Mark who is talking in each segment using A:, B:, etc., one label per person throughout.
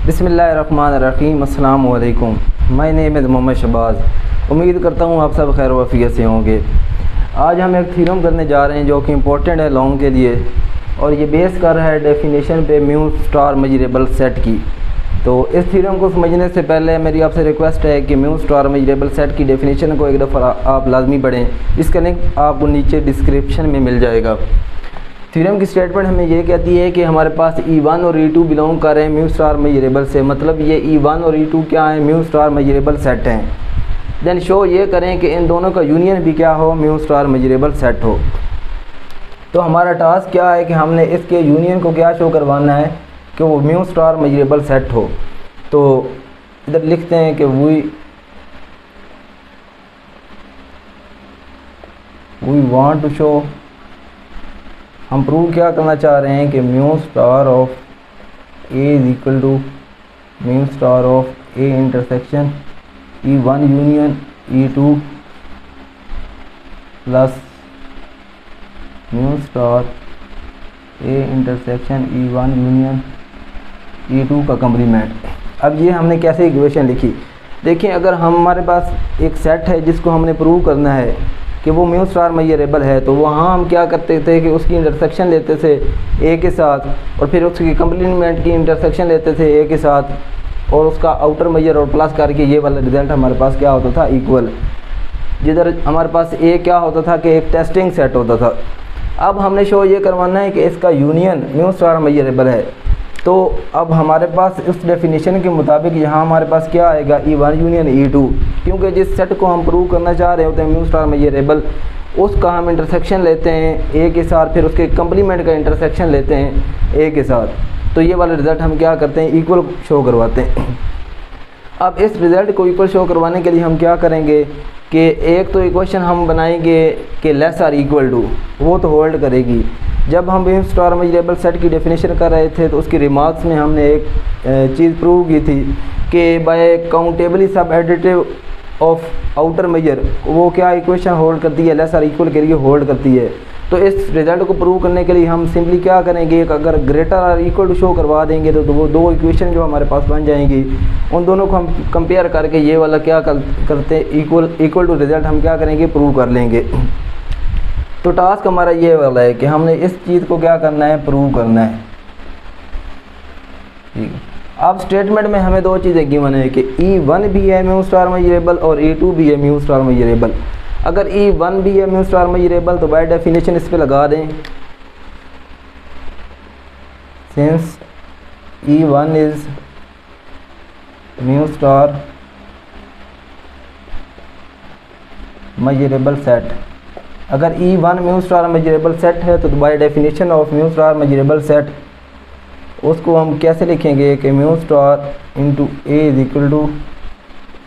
A: बिस्मिल्लाहिर्रहमानिर्रहीम। अस्सलाम वालेकुम। My name is Mohammad Shahbaz. उम्मीद करता हूँ आप सब खैर वफ़ियत से होंगे। आज हम एक थ्योरम करने जा रहे हैं जो कि इम्पोर्टेंट है लॉन्ग के लिए, और ये बेस कर रहा है डेफिनेशन पे म्यू स्टार मेजरेबल सेट की। तो इस थ्योरम को समझने से पहले मेरी आपसे रिक्वेस्ट है कि म्यू स्टार मेजरेबल सेट की डेफिनेशन को एक दफ़ा आप लाजमी पढ़ें। इसका लिंक आपको नीचे डिस्क्रिप्शन में मिल जाएगा। थ्योरम की स्टेटमेंट हमें ये कहती है कि हमारे पास E1 और E2 बिलोंग कर रहे हैं म्यू स्टार मेजरेबल से, मतलब ये E1 और E2 क्या है, म्यू स्टार मेजरेबल सेट हैं। देन शो ये करें कि इन दोनों का यूनियन भी क्या हो, म्यू स्टार मेजरेबल सेट हो। तो हमारा टास्क क्या है कि हमने इसके यूनियन को क्या शो करवाना है कि वो म्यू स्टार मेजरेबल सेट हो। तो इधर लिखते हैं कि वी वांट टू शो, हम प्रूव क्या करना चाह रहे हैं कि mu star of A is equal to mu star of A intersection E1 union E2 plus mu star A intersection E1 union E2 का कम्प्लीमेंट। अब ये हमने कैसे इक्वेशन लिखी, देखिए अगर हमारे पास एक सेट है जिसको हमने प्रूव करना है कि वो म्यू स्टार मेजरेबल है, तो वहाँ हम क्या करते थे कि उसकी इंटरसेक्शन लेते थे ए के साथ, और फिर उसकी कम्प्लीमेंट की इंटरसेक्शन लेते थे ए के साथ, और उसका आउटर मेजर और प्लस करके ये वाला रिजल्ट हमारे पास क्या होता था, इक्वल। जिधर हमारे पास ए क्या होता था कि एक टेस्टिंग सेट होता था। अब हमने शो ये करवाना है कि इसका यूनियन म्यू स्टार मेजरेबल है। तो अब हमारे पास इस डेफिनेशन के मुताबिक यहाँ हमारे पास क्या आएगा, E1 यूनियन E2, क्योंकि जिस सेट को हम प्रूव करना चाह रहे होते हैं म्यू स्टार मेजरेबल, उसका हम इंटरसेक्शन लेते हैं ए के साथ, फिर उसके कम्प्लीमेंट का इंटरसेक्शन लेते हैं ए के साथ। तो ये वाला रिज़ल्ट हम क्या करते हैं, इक्वल शो करवाते हैं। अब इस रिज़ल्ट को इक्वल शो करवाने के लिए हम क्या करेंगे कि एक तो इक्वेशन हम बनाएंगे कि लेस आर इक्वल टू, वो तो होल्ड करेगी। जब हम म्यू स्टार मेजरेबल सेट की डेफिनेशन कर रहे थे तो उसकी रिमार्क्स में हमने एक चीज़ प्रूव की थी कि बाय काउंटेबली सब एडिटिव ऑफ आउटर मेजर, वो क्या इक्वेशन होल्ड करती है, लेस आर इक्वल के लिए होल्ड करती है। तो इस रिज़ल्ट को प्रूव करने के लिए हम सिंपली क्या करेंगे, अगर greater or equal to show करवा देंगे तो वो दो इक्वेशन जो हमारे पास बन जाएंगी, उन दोनों को हम कंपेयर करके ये वाला क्या करते इक्वल टू रिज़ल्ट हम क्या करेंगे, प्रूव कर लेंगे। तो टास्क हमारा ये वाला है कि हमने इस चीज़ को क्या करना है, प्रूव करना है। ठीक है, अब स्टेटमेंट में हमें दो चीज़ें गिवन है कि E1 भी है म्यू स्टार मेजरेबल और E2 भी है म्यू स्टार मेजरेबल। अगर E1 भी है म्यू स्टार मेजरेबल तो बाय डेफिनेशन इस पे लगा दें, since E1 is mu star measurable set. अगर E1 mu star measurable set है तो by definition of mu star measurable set उसको हम कैसे लिखेंगे कि mu star into A is equal to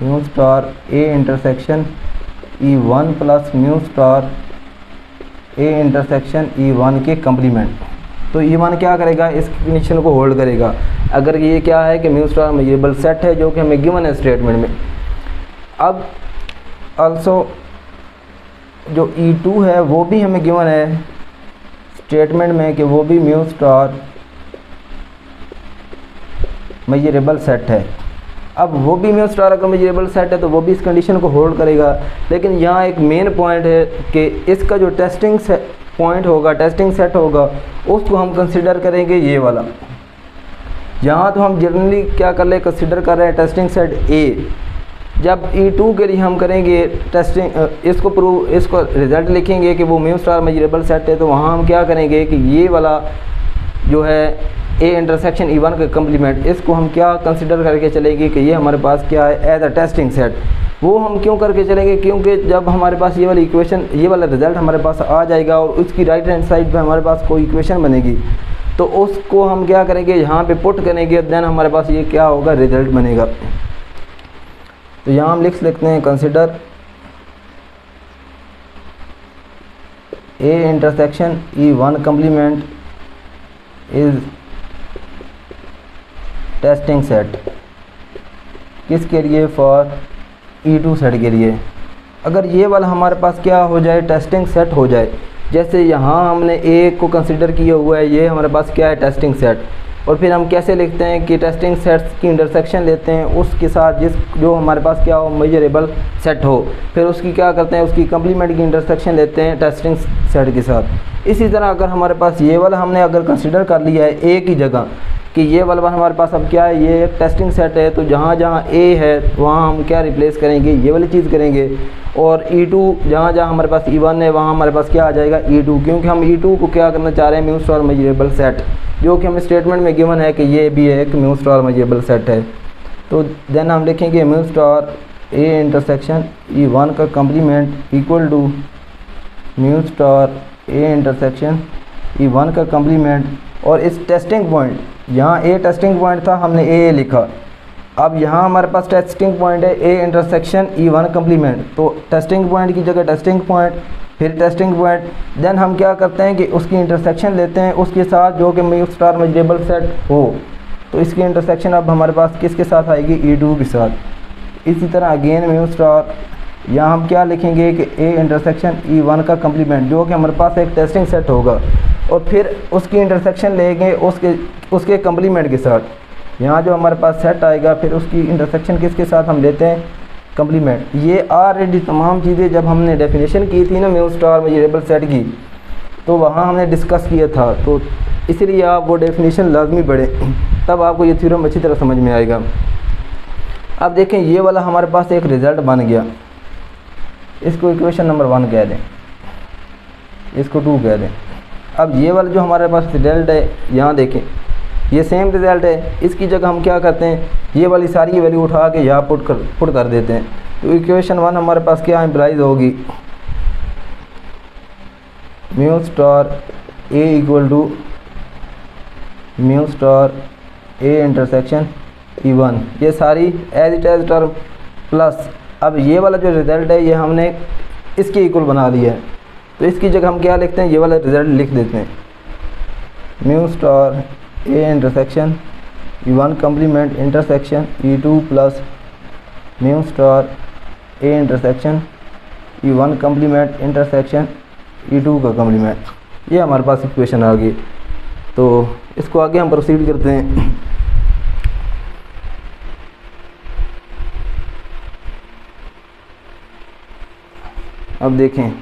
A: mu star A intersection E1 plus mu star A intersection E1 के complement. तो E1 क्या करेगा, इस कंडीशन को होल्ड करेगा अगर ये क्या है कि म्यू स्टार मेजरेबल सेट है, जो कि हमें गिवन है स्टेटमेंट में। अब आल्सो जो E2 है वो भी हमें गिवन है स्टेटमेंट में कि वो भी म्यू स्टार मेजरेबल सेट है। अब वो भी म्यू स्टार अगर मेजरेबल सेट है तो वो भी इस कंडीशन को होल्ड करेगा। लेकिन यहाँ एक मेन पॉइंट है कि इसका जो टेस्टिंग पॉइंट होगा, टेस्टिंग सेट होगा, उसको हम कंसिडर करेंगे ये वाला। यहाँ तो हम जनरली क्या कर ले, कंसिडर कर रहे हैं टेस्टिंग सेट ए। जब E2 के लिए हम करेंगे टेस्टिंग, इसको रिज़ल्ट लिखेंगे कि वो म्यू स्टार मेजरेबल सेट है, तो वहाँ हम क्या करेंगे कि ये वाला जो है ए इंटरसेक्शन E1 का कम्प्लीमेंट, इसको हम क्या कंसिडर करके चलेंगे कि ये हमारे पास क्या है, एज अ टेस्टिंग सेट। वो हम क्यों करके चलेंगे, क्योंकि जब हमारे पास ये वाली इक्वेशन, ये वाला रिज़ल्ट हमारे पास आ जाएगा और उसकी राइट हैंड साइड पे हमारे पास कोई इक्वेशन बनेगी, तो उसको हम क्या करेंगे, यहाँ पे पुट करेंगे, देन हमारे पास ये क्या होगा, रिज़ल्ट बनेगा। तो यहाँ हम लिख सकते हैं consider a intersection E1 complement is testing set. किसके लिए, फॉर E2 सेट के लिए। अगर ये वाला हमारे पास क्या हो जाए, टेस्टिंग सेट हो जाए, जैसे यहाँ हमने ए को कंसिडर किया हुआ है, ये हमारे पास क्या है, टेस्टिंग सेट, और फिर हम कैसे लिखते हैं कि टेस्टिंग सेट्स की इंटरसेक्शन लेते हैं उसके साथ जो हमारे पास क्या हो, मेजरेबल सेट हो, फिर उसकी क्या करते हैं, उसकी कंप्लीमेंट की इंटरसेक्शन लेते हैं टेस्टिंग सेट के साथ। इसी तरह अगर हमारे पास ये वाला हमने अगर कंसिडर कर लिया है एक ही जगह कि ये वाला हमारे पास अब क्या है, ये एक टेस्टिंग सेट है, तो जहाँ जहाँ ए है वहाँ हम क्या रिप्लेस करेंगे, ये वाली चीज़ करेंगे। और E2 जहाँ जहाँ हमारे पास E1 है वहाँ हमारे पास क्या आ जाएगा E2, क्योंकि हम E2 को क्या करना चाह रहे हैं, म्यू स्टार मेजरेबल सेट, जो कि हमें स्टेटमेंट में गिवन है कि ये भी एक म्यू स्टार मेजरेबल सेट है। तो देन हम लिखेंगे mu star A intersection E1 का complement equal to mu star A intersection E1 का कम्प्लीमेंट, और इस टेस्टिंग पॉइंट, यहाँ ए टेस्टिंग पॉइंट था, हमने ए लिखा, अब यहाँ हमारे पास टेस्टिंग पॉइंट है ए इंटरसेक्शन E1 कम्प्लीमेंट, तो टेस्टिंग पॉइंट की जगह टेस्टिंग पॉइंट, फिर टेस्टिंग पॉइंट, देन हम क्या करते हैं कि उसकी इंटरसेक्शन लेते हैं उसके साथ जो कि म्यू स्टार मेजरेबल सेट हो, तो इसकी इंटरसेक्शन अब हमारे पास किसके साथ आएगी, E2 के साथ। इसी तरह अगेन म्यू स्टार, यहाँ हम क्या लिखेंगे कि ए इंटरसेक्शन E1 का कम्प्लीमेंट, जो कि हमारे पास एक टेस्टिंग सेट होगा, और फिर उसकी इंटरसेक्शन लेंगे उसके कम्प्लीमेंट के साथ। यहाँ जो हमारे पास सेट आएगा फिर उसकी इंटरसेक्शन किसके साथ हम लेते हैं, कम्प्लीमेंट। ये ऑलरेडी तमाम चीज़ें जब हमने डेफिनेशन की थी ना म्यू स्टार मेजरेबल सेट की, तो वहाँ हमने डिस्कस किया था, तो इसलिए आप वो डेफिनेशन लाजमी पढ़ें, तब आपको ये थ्योरम अच्छी तरह समझ में आएगा। अब देखें ये वाला हमारे पास एक रिज़ल्ट बन गया, इसको इक्वेशन नंबर 1 कह दें, इसको 2 कह दें। अब ये वाला जो हमारे पास रिजल्ट है, यहाँ देखें ये सेम रिज़ल्ट है, इसकी जगह हम क्या करते हैं, ये वाली सारी वैल्यू उठा के यहाँ पुट कर देते हैं। तो इक्वेशन 1 हमारे पास क्या इम्प्लाइज होगी, mu star A equal to mu star A intersection E1, ये सारी as it is term plus, अब ये वाला जो रिज़ल्ट है ये हमने इसके इक्वल बना लिया है, तो इसकी जगह हम क्या लिखते हैं, ये वाला रिज़ल्ट लिख देते हैं, mu star A intersection E1 complement intersection E2 plus mu star A intersection E1 complement intersection E2 का कम्प्लीमेंट। ये हमारे पास इक्वेशन आ गई। तो इसको आगे हम प्रोसीड करते हैं। अब देखें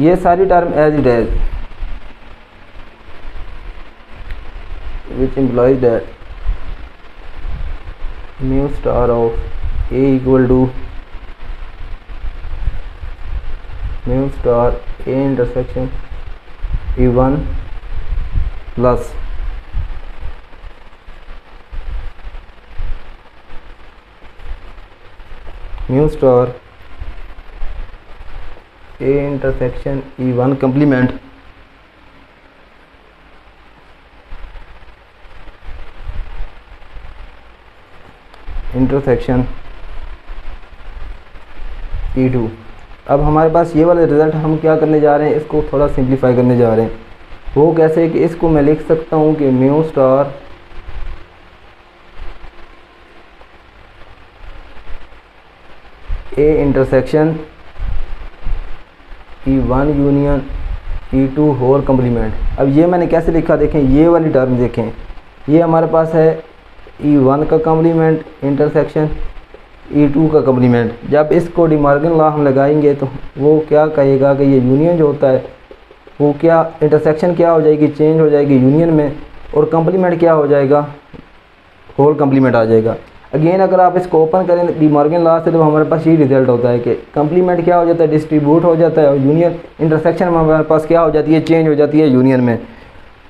A: ये सारी term as it is which implies that mu star of A equal to mu star A intersection E1 plus mu star A intersection E1 complement intersection E2। अब हमारे पास ये वाला रिज़ल्ट हम क्या करने जा रहे हैं, इसको थोड़ा सिंप्लीफाई करने जा रहे हैं। वो कैसे कि इसको मैं लिख सकता हूँ कि mu star A intersection E1 union E2 whole complement. अब ये मैंने कैसे लिखा, देखें ये वाली टर्म देखें, ये हमारे पास है E1 का कम्प्लीमेंट इंटरसेक्शन E2 का कम्प्लीमेंट। जब इसको डिमॉर्गन लॉ हम लगाएंगे तो वो क्या कहेगा कि ये यूनियन जो होता है वो क्या, इंटरसेक्शन क्या हो जाएगी, चेंज हो जाएगी यूनियन में, और कम्प्लीमेंट क्या हो जाएगा, होल कम्प्लीमेंट आ जाएगा। अगेन अगर आप इसको ओपन करें डिमॉर्गन लॉ से तो हमारे पास ये रिजल्ट होता है कि कम्प्लीमेंट क्या हो जाता है, डिस्ट्रीब्यूट हो जाता है, और यूनियन इंटरसेक्शन में हमारे पास क्या हो जाती है, चेंज हो जाती है यूनियन में।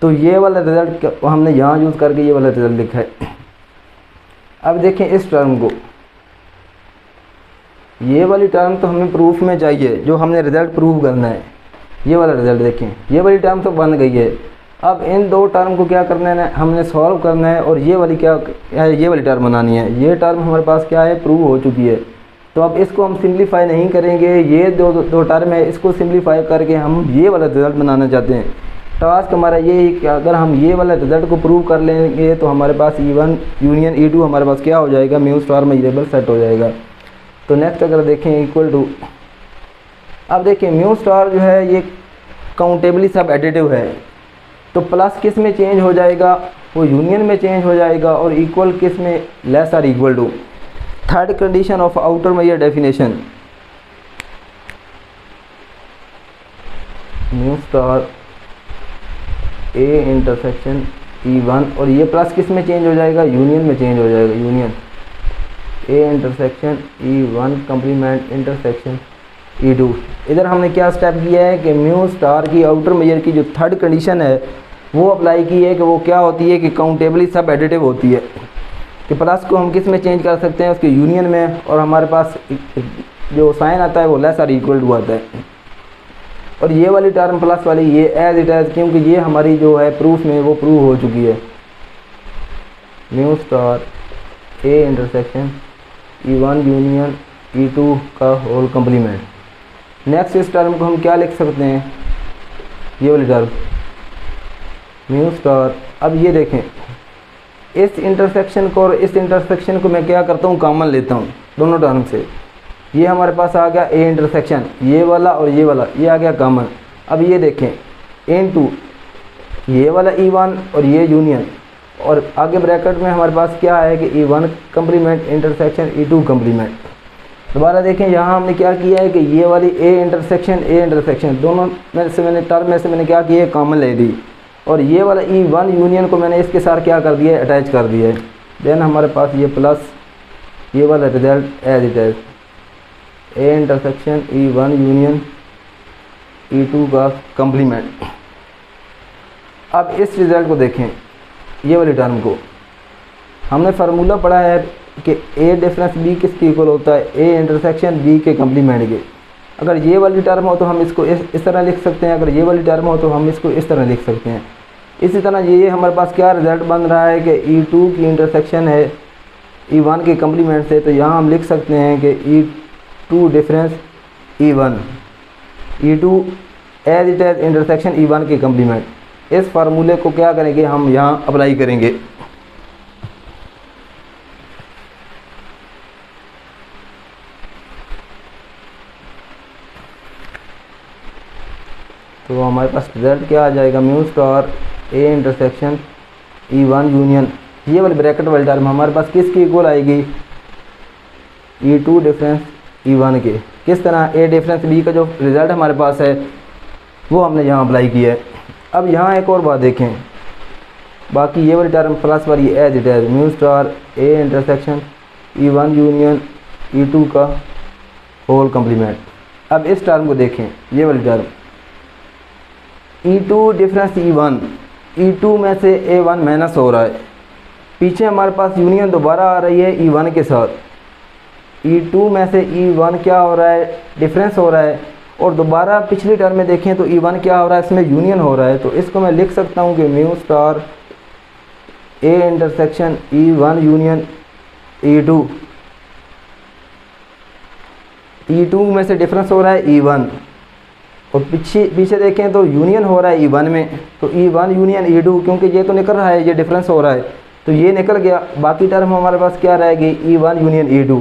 A: तो ये वाला रिज़ल्ट हमने यहाँ यूज़ करके ये वाला रिज़ल्ट लिखा है। अब देखें इस टर्म को, ये वाली टर्म तो हमें प्रूफ में चाहिए, जो हमने रिज़ल्ट प्रूव करना है। ये वाला रिज़ल्ट देखें, ये वाली टर्म तो बन गई है। अब इन दो टर्म को क्या करना है, हमने सॉल्व करना है, और ये वाली क्या, ये वाली टर्म बनानी है। ये टर्म हमारे पास क्या है, प्रूव हो चुकी है। तो अब इसको हम सिंप्लीफाई नहीं करेंगे, ये दो टर्म है, इसको सिंप्लीफाई करके हम ये वाला रिज़ल्ट बनाना चाहते हैं। टास्क हमारा ये है कि अगर हम ये वाला रिज़ल्ट को प्रूव कर लेंगे तो हमारे पास E1 यूनियन E2 हमारे पास क्या हो जाएगा, म्यू स्टार मेजरेबल सेट हो जाएगा। तो नेक्स्ट अगर देखें इक्वल टू, अब देखिए म्यू स्टार जो है ये काउंटेबली सब एडिटिव है, तो प्लस किस में चेंज हो जाएगा, वो यूनियन में चेंज हो जाएगा, और इक्वल किस में, less or equal to. Third condition of outer measure definition, mu star A intersection E1, और ये प्लस किस में चेंज हो जाएगा, यूनियन में चेंज हो जाएगा, union A intersection E1 complement intersection E2। इधर हमने क्या स्टेप किया है कि म्यू स्टार की आउटर मेजर की जो थर्ड कंडीशन है वो अप्लाई की है कि वो क्या होती है कि काउंटेबली सब एडिटिव होती है, कि प्लस को हम किस में चेंज कर सकते हैं, उसके यूनियन में, और हमारे पास जो साइन आता है वो लेस आर इक्वल टू आता है। और ये वाली टर्म प्लस वाली ये एज इट एज, क्योंकि ये हमारी जो है प्रूफ में वो प्रूव हो चुकी है, mu star A intersection E1 union E2 का होल कंप्लीमेंट। नेक्स्ट इस टर्म को हम क्या लिख सकते हैं, ये वाली टर्म म्यू स्टार। अब ये देखें, इस इंटरसेक्शन को और इस इंटरसेक्शन को मैं क्या करता हूँ, कॉमन लेता हूँ दोनों टर्म से। ये हमारे पास आ गया ए इंटरसेक्शन, ये वाला और ये वाला, ये आ गया कॉमन। अब ये देखें इनटू ये वाला E1 और ये यूनियन, और आगे ब्रैकेट में हमारे पास क्या है कि E1 complement intersection E2 complement. दोबारा देखें, यहाँ हमने क्या किया है कि ये वाली ए इंटरसेक्शन दोनों में से मैंने टर्म में से मैंने क्या किया है, कॉमन ले दी, और ये वाला E1 यूनियन को मैंने इसके साथ क्या कर दिया है, अटैच कर दिया है। देन हमारे पास ये प्लस ये वाला result as it is, A intersection E1 union E2 का कंप्लीमेंट। अब इस रिज़ल्ट को देखें, ये वाली टर्म को हमने फार्मूला पढ़ा है कि ए डिफरेंस बी किसके इक्वल होता है, ए इंटरसेक्शन बी के कंप्लीमेंट के। अगर ये वाली टर्म हो तो हम इसको इस तरह लिख सकते हैं, अगर ये वाली टर्म हो तो हम इसको इस तरह लिख सकते हैं। इसी तरह ये हमारे पास क्या रिज़ल्ट बन रहा है कि E2 की इंटरसेक्शन है E1 के कंप्लीमेंट से, तो यहाँ हम लिख सकते हैं कि E2 difference E1 E2 as it is intersection E1 के कंप्लीमेंट। इस फार्मूले को क्या करेंगे, हम यहाँ अप्लाई करेंगे। तो हमारे पास रिजल्ट क्या आ जाएगा, mu star A intersection E1 union, ये वाली ब्रैकेट वाली टर्म हमारे पास किसकी इक्वल आएगी, E2 डिफरेंस E1 के। किस तरह, ए डिफरेंस बी का जो रिज़ल्ट हमारे पास है वो हमने यहाँ अप्लाई किया है। अब यहाँ एक और बात देखें, बाकी ये वाली टर्म प्लस वाली as it is, mu star A intersection E1 union E2 का होल कंप्लीमेंट। अब इस टर्म को देखें, ये वाली term E2 difference E1, E2 में से A1 माइनस हो रहा है, पीछे हमारे पास यूनियन दोबारा आ रही है E1 के साथ, E2 में से E1 क्या हो रहा है, डिफरेंस हो रहा है, और दोबारा पिछली टर्म में देखें तो E1 क्या हो रहा है, इसमें यूनियन हो रहा है। तो इसको मैं लिख सकता हूँ कि mu star A intersection E1 union E2 में से डिफरेंस हो रहा है E1, और पीछे देखें तो यूनियन हो रहा है E1 में, तो E1 यूनियन E2, क्योंकि ये तो निकल रहा है, ये डिफरेंस हो रहा है तो ये निकल गया। बाकी टर्म हमारे पास क्या रहेगी, E1 यूनियन E2,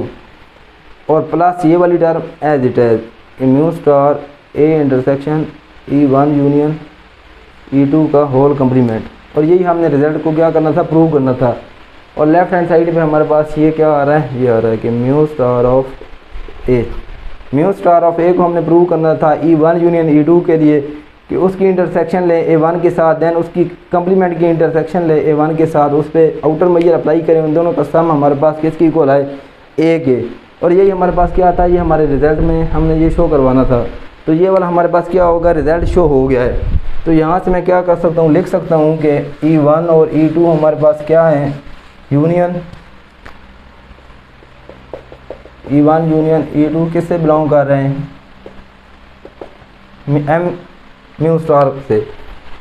A: और प्लस ये वाली term as it is, mu star A intersection E1 union E2 का होल कंप्लीमेंट। और यही हमने रिजल्ट को क्या करना था, प्रूव करना था। और लेफ्ट हैंड साइड पे हमारे पास ये क्या आ रहा है, ये आ रहा है कि म्यू स्टार ऑफ ए को हमने प्रूव करना था E1 यूनियन E2 के लिए कि उसकी इंटरसेक्शन ले A1 के साथ, देन उसकी कंप्लीमेंट की इंटरसेक्शन ले A1 के साथ, उस पर आउटर मेजर अप्लाई करें, उन दोनों का सम हमारे पास किसकी इक्वल है, ए के। और यही हमारे पास क्या था, ये हमारे रिज़ल्ट में हमने ये शो करवाना था। तो ये वाला हमारे पास क्या होगा, रिज़ल्ट शो हो गया है। तो यहाँ से मैं क्या कर सकता हूँ, लिख सकता हूँ कि E1 और E2 हमारे पास क्या है, यूनियन E1 यूनियन E2 किससे बिलोंग कर रहे हैं, म्यू स्टार से,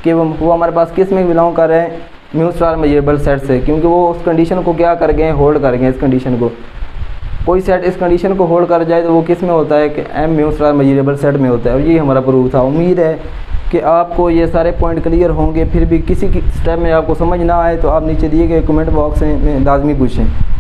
A: कि वो हमारे पास किस में बिलोंग कर रहे हैं, म्यू स्टार मेजरेबल सेट से, क्योंकि वो उस कंडीशन को क्या कर गए, होल्ड कर गए। इस कंडीशन को कोई सेट इस कंडीशन को होल्ड कर जाए तो वो किस में होता है कि M mu star measurable set में होता है। और ये हमारा प्रूफ था। उम्मीद है कि आपको ये सारे पॉइंट क्लियर होंगे। फिर भी किसी की स्टेप में आपको समझ ना आए तो आप नीचे दिए गए कमेंट बॉक्स में लाजमी पूछें।